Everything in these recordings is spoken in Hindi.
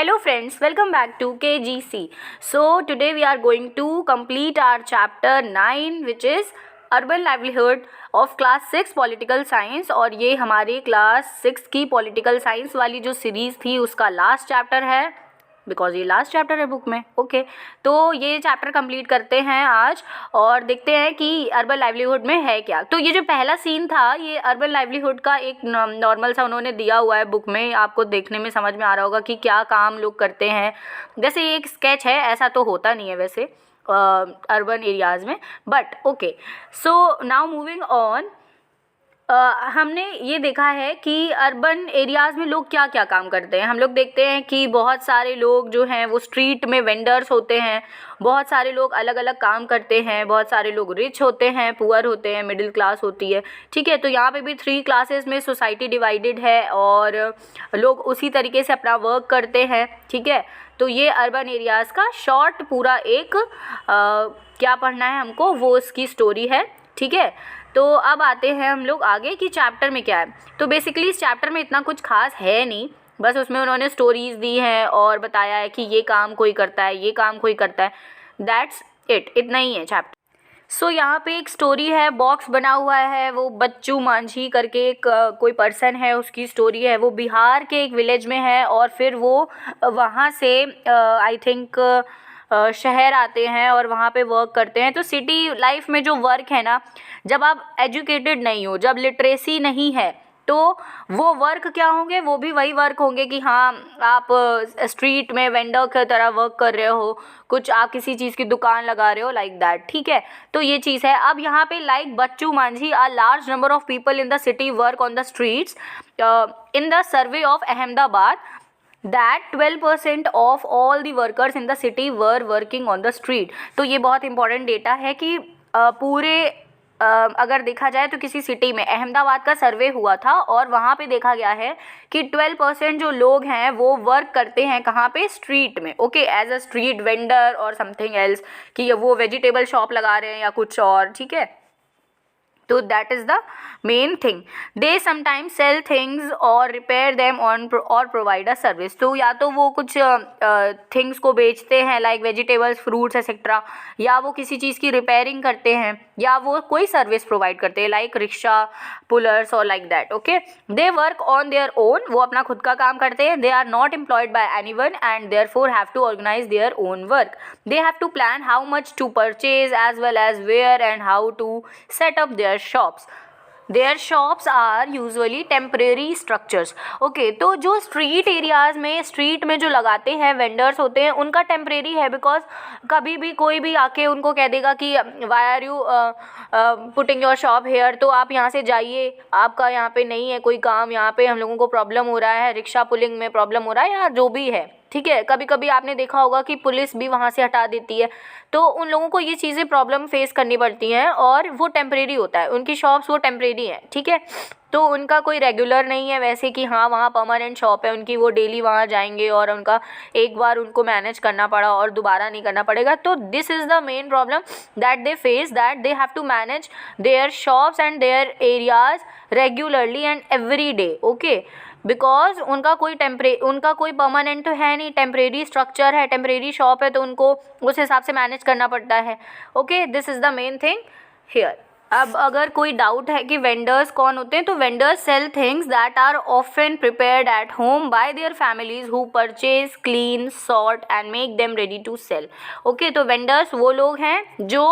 Hello friends, welcome back to KGC. So today we are going to complete our chapter 9 which is Urban Livelihood of class 6 Political Science और ये हमारे class 6 की Political Science वाली जो सीरीज़ थी उसका लास्ट चैप्टर है बिकॉज ये लास्ट चैप्टर है बुक में। ओके तो ये चैप्टर कंप्लीट करते हैं आज और देखते हैं कि अर्बन लाइवलीहुड में है क्या। तो ये जो पहला सीन था ये अर्बन लाइवलीहुड का एक नॉर्मल सा उन्होंने दिया हुआ है बुक में, आपको देखने में समझ में आ रहा होगा कि क्या काम लोग करते हैं। जैसे ये एक स्केच है, ऐसा तो होता नहीं है वैसे अर्बन एरियाज़ में, but okay. So now moving on, हमने ये देखा है कि अर्बन एरियाज़ में लोग क्या क्या काम करते हैं। हम लोग देखते हैं कि बहुत सारे लोग जो हैं वो स्ट्रीट में वेंडर्स होते हैं, बहुत सारे लोग अलग अलग काम करते हैं, बहुत सारे लोग रिच होते हैं, पुअर होते हैं, मिडिल क्लास होती है। ठीक है, तो यहाँ पे भी 3 क्लासेस में सोसाइटी डिवाइडेड है और लोग उसी तरीके से अपना वर्क करते हैं। ठीक है, तो ये अर्बन एरियाज़ का शॉर्ट पूरा एक क्या पढ़ना है हमको वो इसकी स्टोरी है। ठीक है, तो अब आते हैं हम लोग आगे कि चैप्टर में क्या है। तो बेसिकली इस चैप्टर में इतना कुछ खास है नहीं, बस उसमें उन्होंने स्टोरीज़ दी हैं और बताया है कि ये काम कोई करता है, ये काम कोई करता है, दैट्स इट, इतना ही है चैप्टर। सो यहाँ पे एक स्टोरी है, बॉक्स बना हुआ है, वो बच्चू मांझी करके एक कोई पर्सन है, उसकी स्टोरी है। वो बिहार के एक विलेज में है और फिर वो वहाँ से आई थिंक शहर आते हैं और वहाँ पे वर्क करते हैं। तो सिटी लाइफ में जो वर्क है ना, जब आप एजुकेटेड नहीं हो, जब लिटरेसी नहीं है, तो वो वर्क क्या होंगे, वो भी वही वर्क होंगे कि हाँ आप स्ट्रीट में वेंडर की तरह वर्क कर रहे हो, कुछ आप किसी चीज़ की दुकान लगा रहे हो, लाइक दैट। ठीक है, तो ये चीज़ है। अब यहाँ पे like Bachchu Manjhi, a large number of people in the city work on the streets in the survey of Ahmedabad that 12% of all the workers in the city were working on the street। तो ये बहुत इंपॉर्टेंट डेटा है कि पूरे अगर देखा जाए तो किसी सिटी में अहमदाबाद का सर्वे हुआ था और वहाँ पे देखा गया है कि 12% जो लोग हैं वो वर्क करते हैं कहाँ पे, स्ट्रीट में। Okay, as a street vendor और समथिंग एल्स, कि वो वेजिटेबल शॉप लगा रहे हैं या कुछ और। ठीक है, तो that is the main thing. They sometimes sell things और रिपेयर देम ऑन और प्रोवाइड अ सर्विस। तो या तो वो कुछ थिंग्स को बेचते हैं लाइक वेजिटेबल्स, फ्रूट्स एक्सेट्रा, या वो किसी चीज़ की रिपेयरिंग करते हैं, या वो कोई सर्विस प्रोवाइड करते हैं लाइक रिक्शा पुलर्स और like that. Okay, they work on their own, वो अपना खुद का काम करते हैं। They are not employed by anyone and therefore have to organise their own work. They have to plan how much to purchase as well as where and how to set up their shops। Their shops are usually temporary structures। Okay, तो जो स्ट्रीट एरियाज़ में, स्ट्रीट में जो लगाते हैं वेंडर्स होते हैं, उनका टेम्परेरी है, बिकॉज कभी भी कोई भी आके उनको कह देगा कि why are you putting your shop here, तो आप यहाँ से जाइए, आपका यहाँ पे नहीं है कोई काम, यहाँ पे हम लोगों को प्रॉब्लम हो रहा है, रिक्शा पुलिंग में प्रॉब्लम हो रहा है या जो भी है। ठीक है, कभी कभी आपने देखा होगा कि पुलिस भी वहाँ से हटा देती है, तो उन लोगों को ये चीज़ें प्रॉब्लम फेस करनी पड़ती हैं और वो टेम्परेरी होता है, उनकी शॉप्स वो टेम्परेरी हैं। ठीक है, तो उनका कोई रेगुलर नहीं है वैसे कि हाँ वहाँ परमानेंट शॉप है उनकी, वो डेली वहाँ जाएंगे और उनका एक बार उनको मैनेज करना पड़ा और दोबारा नहीं करना पड़ेगा। तो this is the main problem that they face, that they have to manage their shops and their areas regularly and every day. Okay, because उनका कोई परमानेंट तो है नहीं, टेम्परेरी स्ट्रक्चर है, टेम्परेरी शॉप है, तो उनको उस हिसाब से मैनेज करना पड़ता है। Okay, this is the main thing here. अब अगर कोई डाउट है कि वेंडर्स कौन होते हैं, तो vendors sell things that are often prepared at home by their families who purchase, clean, sort and make them ready to sell. Okay, तो वेंडर्स वो लोग हैं जो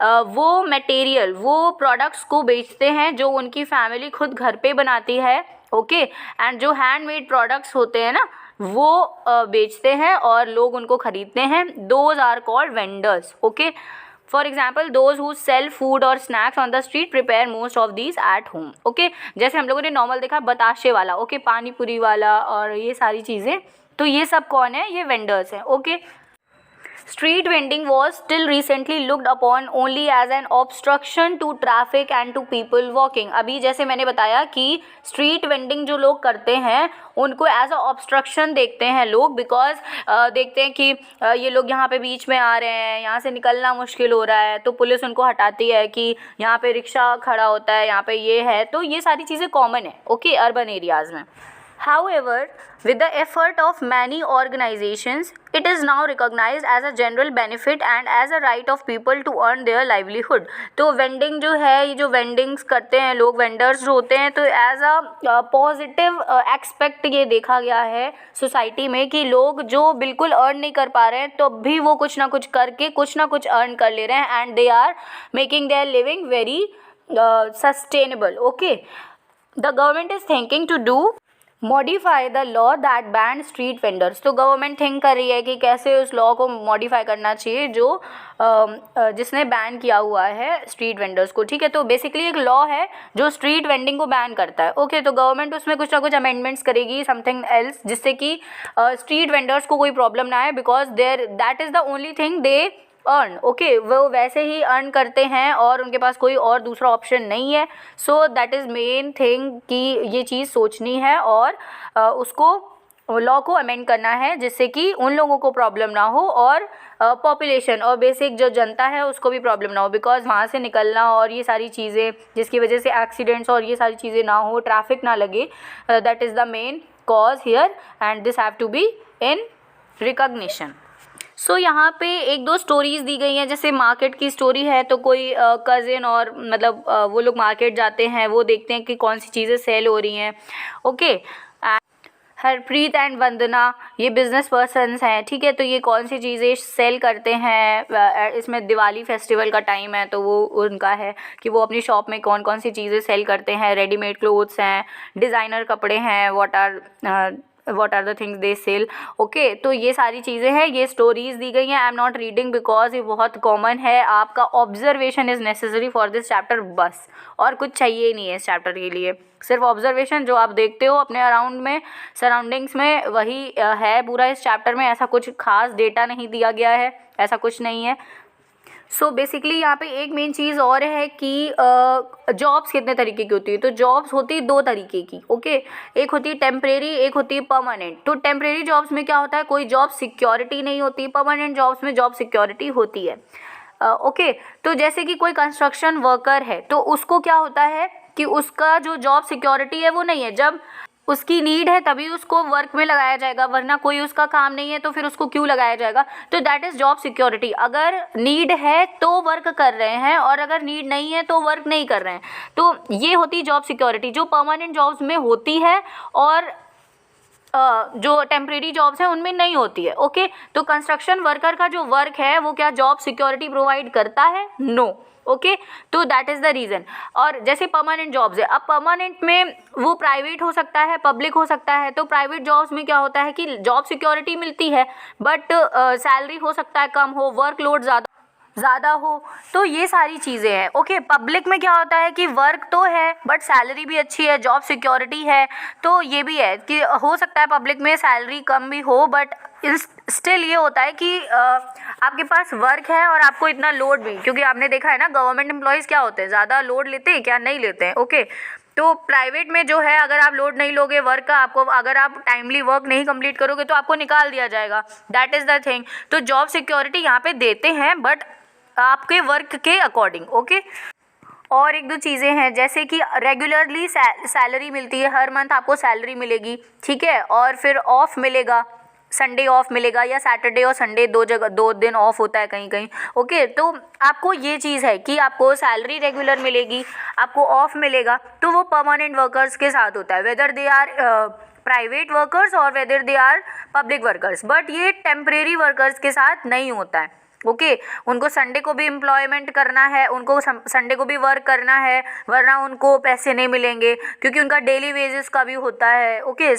वो मटेरियल, वो प्रोडक्ट्स को बेचते हैं जो उनकी फैमिली खुद घर पे बनाती है। ओके, एंड जो हैंडमेड प्रोडक्ट्स होते हैं ना वो बेचते हैं और लोग उनको खरीदते हैं, those are called vendors. Okay, for example those who sell food और snacks on the street prepare most of these at home. Okay, जैसे हम लोगों ने नॉर्मल देखा बताशे वाला, ओके, पानी पूरी वाला और ये सारी चीज़ें, तो ये सब कौन है, ये वेंडर्स हैं। Okay, Street vending was till recently looked upon only as an obstruction to traffic and to people walking। अभी जैसे मैंने बताया कि स्ट्रीट वेंडिंग जो लोग करते हैं उनको एज अ ऑब्स्ट्रक्शन देखते हैं लोग, बिकॉज देखते हैं कि ये लोग यहाँ पे बीच में आ रहे हैं, यहाँ से निकलना मुश्किल हो रहा है, तो पुलिस उनको हटाती है कि यहाँ पे रिक्शा खड़ा होता है, यहाँ पे ये है। तो ये सारी चीज़ें कॉमन है ओके अर्बन एरियाज़ में। However, with the effort of many organizations, it is now recognized as a general benefit and as a right of people to earn their livelihood. तो वेंडिंग जो है, ये जो वेंडिंग्स करते हैं लोग, वेंडर्स जो होते हैं, तो एज अ पॉजिटिव एक्सपेक्ट ये देखा गया है सोसाइटी में कि लोग जो बिल्कुल अर्न नहीं कर पा रहे हैं तो भी वो कुछ ना कुछ करके कुछ ना कुछ अर्न कर ले रहे हैं, and they are making their living very sustainable. Okay, the government is thinking to do modify the law that ban street vendors. तो गवर्नमेंट थिंक कर रही है कि कैसे उस लॉ को मॉडिफाई करना चाहिए जो जिसने बैन किया हुआ है स्ट्रीट वेंडर्स को. ठीक है, तो बेसिकली एक लॉ है जो स्ट्रीट वेंडिंग को बैन करता है. ओके, तो गवर्नमेंट उसमें कुछ ना कुछ अमेंडमेंट्स करेगी, समथिंग एल्स, जिससे कि स्ट्रीट वेंडर्स को कोई प्रॉब्लम ना आए, because their that is the only thing they earn. Okay, वो वैसे ही अर्न करते हैं और उनके पास कोई और दूसरा ऑप्शन नहीं है. So that is main thing कि ये चीज़ सोचनी है और उसको लॉ को अमेंड करना है जिससे कि उन लोगों को प्रॉब्लम ना हो और पॉपुलेशन और बेसिक जो जनता है उसको भी प्रॉब्लम ना हो, बिकॉज वहाँ से निकलना और ये सारी चीज़ें जिसकी वजह से एक्सीडेंट्स और ये सारी चीज़ें ना हो, ट्रैफिक ना लगे, that is the main cause here and this have to be in recognition. So यहाँ पे एक दो स्टोरीज़ दी गई हैं. जैसे मार्केट की स्टोरी है, तो कोई कज़िन और मतलब वो लोग मार्केट जाते हैं, वो देखते हैं कि कौन सी चीज़ें सेल हो रही हैं. ओके, हरप्रीत एंड वंदना ये बिज़नेस पर्सन्स हैं. ठीक है, तो ये कौन सी चीज़ें सेल करते हैं, इसमें दिवाली फेस्टिवल का टाइम है तो वो उनका है कि वो अपनी शॉप में कौन कौन सी चीज़ें सेल करते हैं. रेडीमेड क्लोथ्स हैं, डिज़ाइनर कपड़े हैं, what are the things they sell. Okay, तो ये सारी चीज़ें हैं, ये स्टोरीज़ दी गई हैं. I am not reading because ये बहुत कॉमन है. आपका observation is necessary for this chapter, बस, और कुछ चाहिए ही नहीं है इस चैप्टर के लिए. सिर्फ ऑब्जर्वेशन जो आप देखते हो अपने अराउंड में, सराउंडिंग्स में, वही है पूरा इस चैप्टर में. ऐसा कुछ खास डेटा नहीं दिया गया है, ऐसा कुछ नहीं है. सो बेसिकली यहाँ पे एक मेन चीज़ और है कि जॉब्स कितने तरीके की होती है. तो जॉब्स होती है दो तरीके की. ओके, एक होती है टेम्परेरी, एक होती है परमानेंट. तो टेम्परेरी जॉब्स में क्या होता है, कोई जॉब सिक्योरिटी नहीं होती. परमानेंट जॉब्स में जॉब सिक्योरिटी होती है. ओके, तो जैसे कि कोई कंस्ट्रक्शन वर्कर है तो उसको क्या होता है कि उसका जो जॉब सिक्योरिटी है वो नहीं है. जब उसकी नीड है तभी उसको वर्क में लगाया जाएगा, वरना कोई उसका काम नहीं है तो फिर उसको क्यों लगाया जाएगा. तो दैट इज़ जॉब सिक्योरिटी. अगर नीड है तो वर्क कर रहे हैं और अगर नीड नहीं है तो वर्क नहीं कर रहे हैं. तो ये होती है जॉब सिक्योरिटी, जो परमानेंट जॉब्स में होती है और जो टेम्प्रेरी जॉब्स हैं उनमें नहीं होती है. ओके, तो कंस्ट्रक्शन वर्कर का जो वर्क है वो क्या जॉब सिक्योरिटी प्रोवाइड करता है? नो. ओके, तो दैट इज़ द रीज़न. और जैसे परमानेंट जॉब्स है, अब परमानेंट में वो प्राइवेट हो सकता है, पब्लिक हो सकता है. तो प्राइवेट जॉब्स में क्या होता है कि जॉब सिक्योरिटी मिलती है बट सैलरी हो सकता है कम हो, वर्कलोड ज़्यादा हो. तो ये सारी चीज़ें हैं. ओके, पब्लिक में क्या होता है कि वर्क तो है बट सैलरी भी अच्छी है, जॉब सिक्योरिटी है. तो ये भी है कि हो सकता है पब्लिक में सैलरी कम भी हो बट स्टिल ये होता है कि आपके पास वर्क है और आपको इतना लोड भी, क्योंकि आपने देखा है ना गवर्नमेंट एम्प्लॉयज़ क्या होते हैं, ज़्यादा लोड लेते हैं क्या? नहीं लेते हैं. ओके, तो प्राइवेट में जो है अगर आप लोड नहीं लोगे वर्क का, आपको अगर आप टाइमली वर्क नहीं कंप्लीट करोगे तो आपको निकाल दिया जाएगा. That is the thing. तो जॉब सिक्योरिटी यहाँ पे देते हैं बट आपके वर्क के अकॉर्डिंग. ओके, और एक दो चीज़ें हैं जैसे कि रेगुलरली सैलरी मिलती है, हर मंथ आपको सैलरी मिलेगी. ठीक है, और फिर ऑफ मिलेगा, संडे ऑफ मिलेगा या सैटरडे और संडे दो दिन ऑफ होता है कहीं कहीं. ओके, तो आपको ये चीज़ है कि आपको सैलरी रेगुलर मिलेगी, आपको ऑफ मिलेगा. तो वो परमानेंट वर्कर्स के साथ होता है, whether they are private workers और whether they are public workers. But ये टेम्परेरी वर्कर्स के साथ नहीं होता है. ओके, उनको संडे को भी एम्प्लॉयमेंट करना है, उनको संडे को भी वर्क करना है, वरना उनको पैसे नहीं मिलेंगे क्योंकि उनका डेली वेजेस का भी होता है. ओके,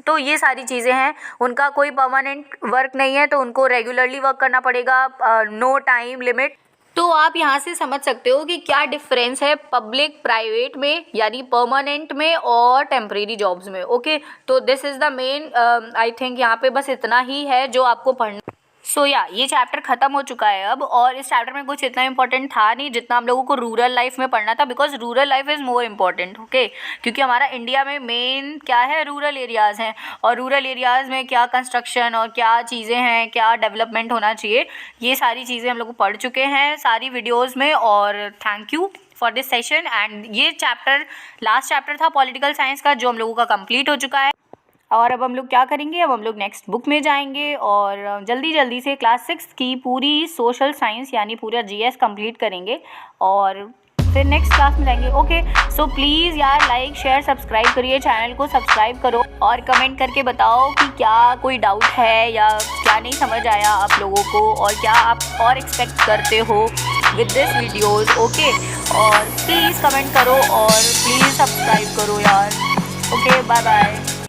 तो ये सारी चीज़ें हैं. उनका कोई परमानेंट वर्क नहीं है तो उनको रेगुलरली वर्क करना पड़ेगा, नो टाइम लिमिट. तो आप यहाँ से समझ सकते हो कि क्या डिफरेंस है पब्लिक प्राइवेट में, यानी परमानेंट में और टेम्परेरी जॉब्स में. ओके, तो this is the main, I think यहाँ पे बस इतना ही है जो आपको पढ़ना. सो ये चैप्टर ख़त्म हो चुका है अब, और इस चैप्टर में कुछ इतना इंपॉर्टेंट था नहीं जितना हम लोगों को रूरल लाइफ में पढ़ना था, because rural life is more important. Okay, क्योंकि हमारा इंडिया में मेन क्या है, रूरल एरियाज़ हैं, और रूरल एरियाज़ में क्या कंस्ट्रक्शन और क्या चीज़ें हैं, क्या डेवलपमेंट होना चाहिए, ये सारी चीज़ें हम लोग पढ़ चुके हैं सारी वीडियोज़ में. और thank you for this session. And ये चैप्टर लास्ट चैप्टर था पॉलिटिकल साइंस का जो हम लोगों का कंप्लीट हो चुका है. और अब हम लोग क्या करेंगे, अब हम लोग नेक्स्ट बुक में जाएंगे और जल्दी जल्दी से क्लास 6 की पूरी सोशल साइंस यानी पूरा जीएस कंप्लीट करेंगे और फिर नेक्स्ट क्लास में जाएंगे। ओके, सो प्लीज़ यार लाइक शेयर सब्सक्राइब करिए, चैनल को सब्सक्राइब करो और कमेंट करके बताओ कि क्या कोई डाउट है या क्या नहीं समझ आया आप लोगों को और क्या आप और एक्सपेक्ट करते हो विद दिस वीडियोज़। ओके, और प्लीज़ कमेंट करो और प्लीज़ सब्सक्राइब करो यार। Okay, bye bye.